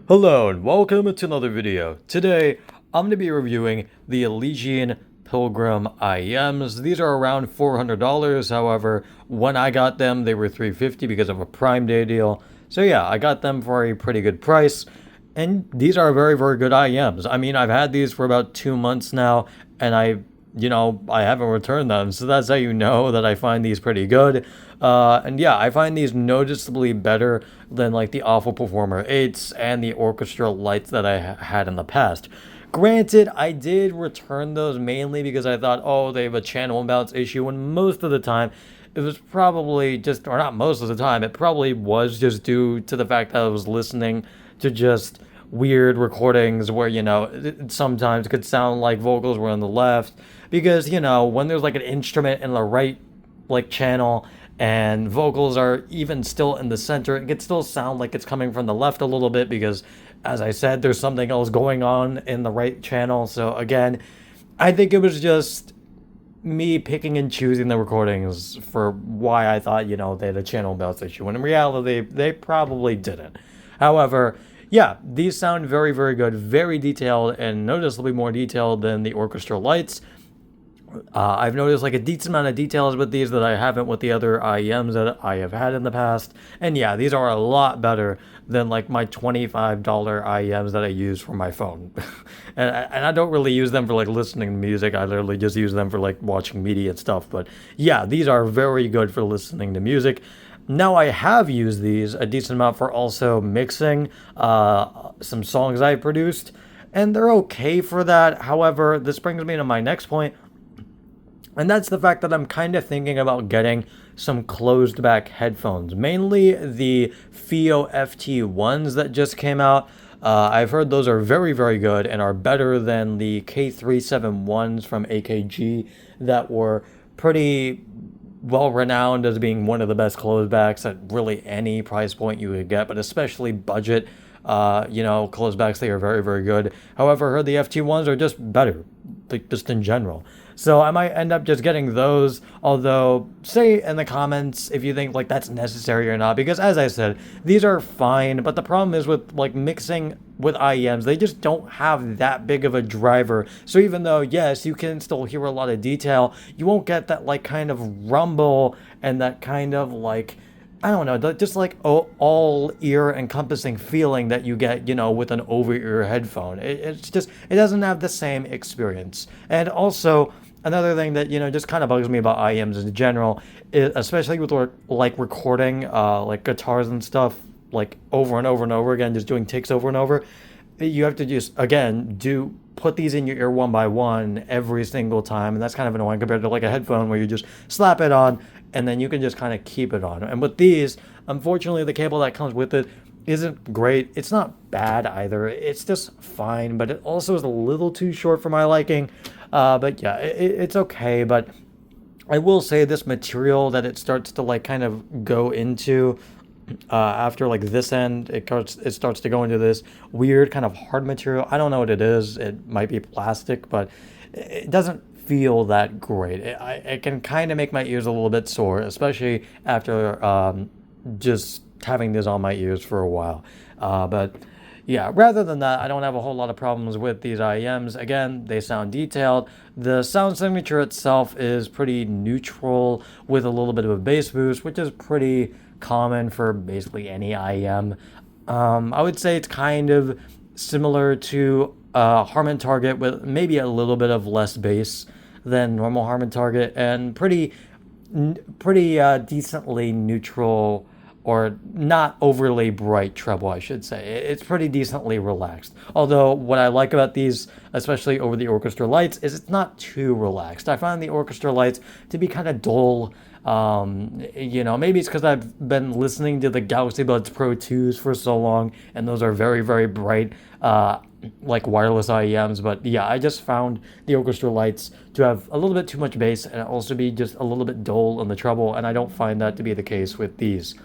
Hello and welcome to another video. Today, I'm going to be reviewing the Elysian Pilgrim IEMs. These are around $400. However, when I got them, they were $350 because of a Prime Day deal. So yeah, I got them for a pretty good price. And these are very, very good IEMs. I mean, I've had these for about 2 months now, and I haven't returned them. So that's how you know that I find these pretty good. And yeah, I find these noticeably better than like the Awful Performer 8s and the Orchestra Lights that I had in the past. Granted, I did return those mainly because I thought, oh, they have a channel imbalance issue, and most of the time, it was probably just, or not most of the time, it probably was just due to the fact that I was listening to just weird recordings where, it sometimes could sound like vocals were on the left. Because, when there's like an instrument in the right like channel and vocals are even still in the center, it could still sound like it's coming from the left a little bit because, as I said, there's something else going on in the right channel. So again, I think it was just me picking and choosing the recordings for why I thought, they had a channel imbalance issue, when in reality, they probably didn't. However, yeah, these sound very, very good, very detailed, and noticeably more detailed than the Orchestra Lights. I've noticed like a decent amount of details with these that I haven't with the other IEMs that I have had in the past. And yeah, these are a lot better than like my $25 IEMs that I use for my phone. and I don't really use them for like listening to music. I literally just use them for like watching media and stuff. But yeah, these are very good for listening to music. Now, I have used these a decent amount for also mixing some songs I've produced, and they're okay for that. However, this brings me to my next point, and that's the fact that I'm kind of thinking about getting some closed back headphones, mainly the FIO FT1s that just came out. I've heard those are very, very good and are better than the K371s from AKG that were pretty well renowned as being one of the best closebacks at really any price point you could get, but especially budget. Closebacks, they are very, very good. However, I heard the FT1s are just better, like just in general. So I might end up just getting those, although say in the comments if you think like that's necessary or not, because as I said, these are fine, but the problem is with like mixing with IEMs, they just don't have that big of a driver. So even though, yes, you can still hear a lot of detail, you won't get that like kind of rumble and that kind of like, I don't know, just like all ear encompassing feeling that you get, with an over ear headphone. It doesn't have the same experience. And also, another thing that, just kind of bugs me about IEMs in general, is, especially with like recording like guitars and stuff, like over and over and over again, just doing takes over and over, you have to just, again, put these in your ear one by one every single time, and that's kind of annoying compared to like a headphone where you just slap it on and then you can just kind of keep it on. And with these, unfortunately, the cable that comes with it isn't great. It's not bad either. It's just fine, but it also is a little too short for my liking. But yeah, it's okay. But I will say this material that it starts to like kind of go into after like this end, it starts to go into this weird kind of hard material. I don't know what it is. It might be plastic, but it doesn't feel that great. It can kind of make my ears a little bit sore, especially after just having this on my ears for a while. But yeah, rather than that, I don't have a whole lot of problems with these IEMs. Again, they sound detailed. The sound signature itself is pretty neutral with a little bit of a bass boost, which is pretty common for basically any IEM. I would say it's kind of similar to Harman Target with maybe a little bit of less bass than normal Harman Target, and pretty decently neutral, or not overly bright treble, I should say. It's pretty decently relaxed. Although what I like about these, especially over the Orchestra Lights, is it's not too relaxed. I find the Orchestra Lights to be kind of dull. Maybe it's because I've been listening to the Galaxy Buds Pro 2s for so long, and those are very, very bright, like wireless IEMs. But yeah, I just found the Orchestra Lights to have a little bit too much bass and also be just a little bit dull on the treble, and I don't find that to be the case with these.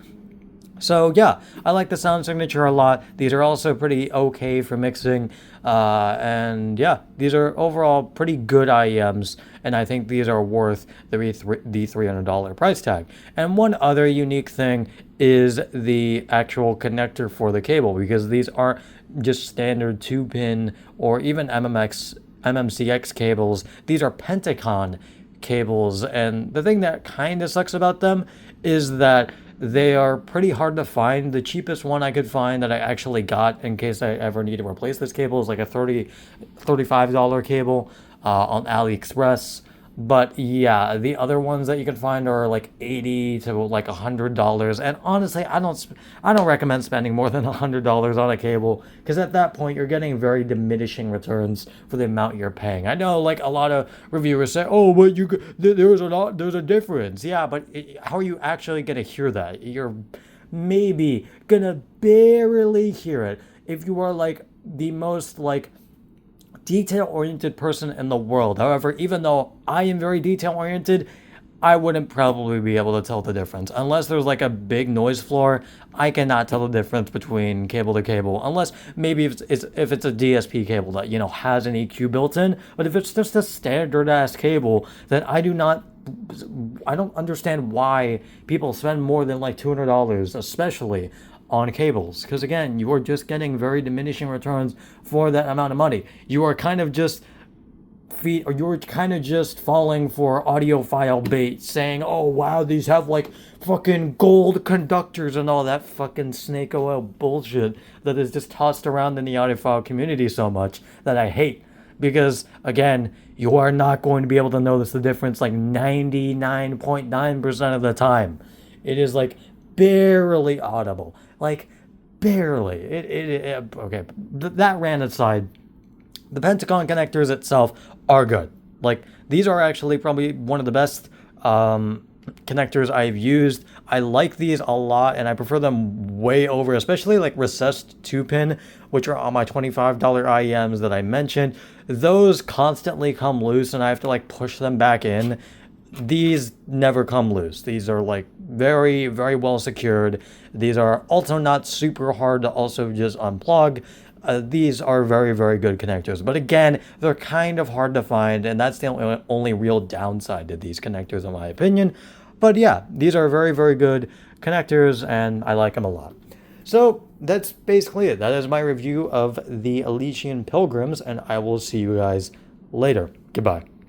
So yeah, I like the sound signature a lot. These are also pretty okay for mixing, and yeah, these are overall pretty good IEMs, and I think these are worth the $300 price tag. And one other unique thing is the actual connector for the cable, because these aren't just standard 2-pin or even MMCX cables. These are Pentagon cables, and the thing that kind of sucks about them is that they are pretty hard to find. The cheapest one I could find that I actually got in case I ever need to replace this cable is like a $35 cable on AliExpress. But yeah, the other ones that you can find are like $80 to like $100, and honestly, I don't recommend spending more than $100 on a cable, because at that point you're getting very diminishing returns for the amount you're paying. I know like a lot of reviewers say, "Oh, but there's a difference." Yeah, but how are you actually gonna hear that? You're maybe gonna barely hear it if you are like the most like detail-oriented person in the world. However, even though I am very detail-oriented, I wouldn't probably be able to tell the difference. Unless there's like a big noise floor, I cannot tell the difference between cable to cable. Unless maybe if it's a DSP cable that, has an EQ built in. But if it's just a standard-ass cable, then I don't understand why people spend more than like $200, especially on cables, because again, you are just getting very diminishing returns for that amount of money. You are kind of just you're kind of just falling for audiophile bait, saying, "Oh wow, these have like fucking gold conductors," and all that fucking snake oil bullshit that is just tossed around in the audiophile community so much that I hate. Because again, you are not going to be able to notice the difference like 99.9% of the time. It is like barely audible, like barely. Okay. That rant aside, the Pentagon connectors itself are good. Like, these are actually probably one of the best connectors I've used. I like these a lot, and I prefer them way over, especially like recessed 2-pin, which are on my $25 IEMs that I mentioned. Those constantly come loose, and I have to like push them back in. These never come loose. These are like very, very well secured. These are also not super hard to also just unplug. These are very, very good connectors. But again, they're kind of hard to find, and that's the only real downside to these connectors, in my opinion. But yeah, these are very, very good connectors, and I like them a lot. So that's basically it. That is my review of the Elysian Pilgrims, and I will see you guys later. Goodbye.